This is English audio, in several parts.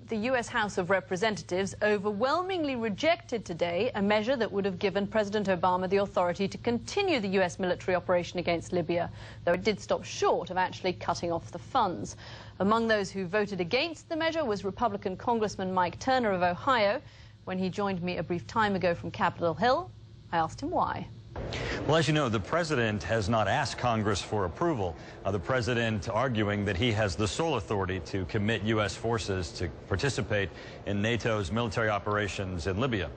The U.S. House of Representatives overwhelmingly rejected today a measure that would have given President Obama the authority to continue the U.S. military operation against Libya, though it did stop short of actually cutting off the funds. Among those who voted against the measure was Republican Congressman Mike Turner of Ohio. When he joined me a brief time ago from Capitol Hill, I asked him why. Well, as you know, the president has not asked Congress for approval. The president arguing that he has the sole authority to commit U.S. forces to participate in NATO's military operations in Libya.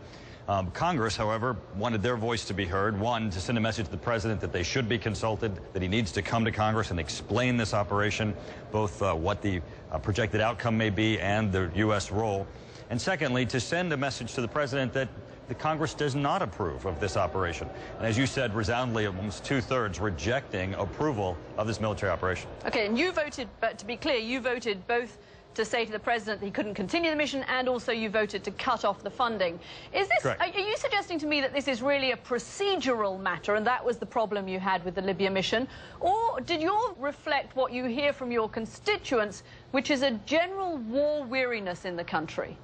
Congress, however, wanted their voice to be heard. One, to send a message to the president that they should be consulted, that he needs to come to Congress and explain this operation, both what the projected outcome may be and the U.S. role. And secondly, to send a message to the president that the Congress does not approve of this operation. And as you said, resoundingly, almost two-thirds rejecting approval of this military operation. Okay, and you voted, but to be clear, you voted both to say to the president that he couldn't continue the mission, and also you voted to cut off the funding. Is this, are you suggesting to me that this is really a procedural matter, and that was the problem you had with the Libya mission? Or did yours reflect what you hear from your constituents, which is a general war weariness in the country?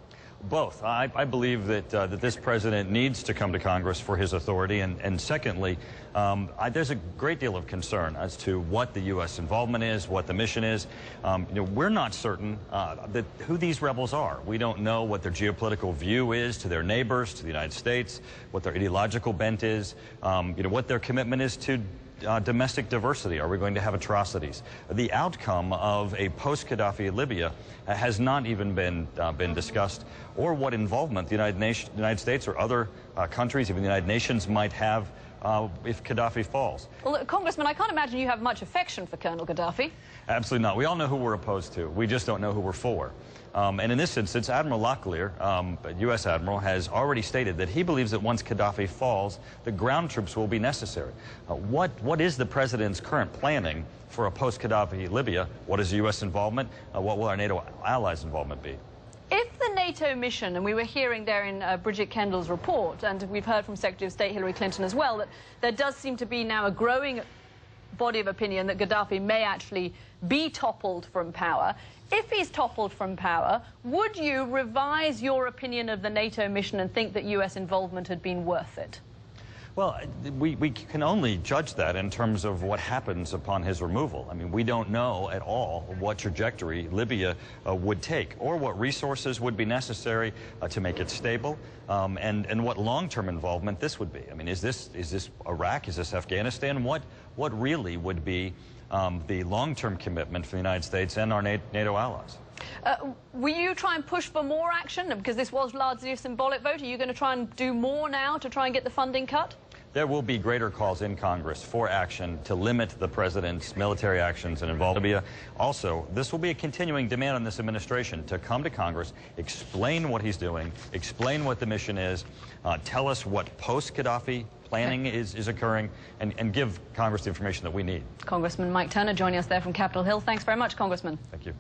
Both. I believe that this president needs to come to Congress for his authority, and secondly, there's a great deal of concern as to what the U.S. involvement is, what the mission is. We're not certain who these rebels are. We don't know what their geopolitical view is to their neighbors, to the United States, what their ideological bent is, what their commitment is to domestic diversity. Are we going to have atrocities? The outcome of a post-Gaddafi Libya has not even been discussed, or what involvement the United States or other countries, even the United Nations, might have if Gaddafi falls. Well, look, Congressman, I can't imagine you have much affection for Colonel Gaddafi. Absolutely not. We all know who we're opposed to. We just don't know who we're for. And in this instance, Admiral Locklear, U.S. Admiral, has already stated that he believes that once Gaddafi falls, the ground troops will be necessary. What is the president's current planning for a post-Gaddafi Libya? What is the U.S. involvement? What will our NATO allies' involvement be? If the NATO mission, and we were hearing there in Bridget Kendall's report, and we've heard from Secretary of State Hillary Clinton as well, that there does seem to be now a growing body of opinion that Gaddafi may actually be toppled from power. If he's toppled from power, would you revise your opinion of the NATO mission and think that U.S. involvement had been worth it? Well, we can only judge that in terms of what happens upon his removal. I mean, we don't know at all what trajectory Libya would take, or what resources would be necessary to make it stable, and what long-term involvement this would be. I mean, is this Iraq? Is this Afghanistan? What really would be the long-term commitment for the United States and our NATO allies? Will you try and push for more action? Because this was largely a symbolic vote. Are you going to try and do more now to try and get the funding cut? There will be greater calls in Congress for action to limit the president's military actions and involve Libya. Also, this will be a continuing demand on this administration to come to Congress, explain what he's doing, explain what the mission is, tell us what post-Gaddafi planning is occurring, and give Congress the information that we need. Congressman Mike Turner joining us there from Capitol Hill. Thanks very much, Congressman. Thank you.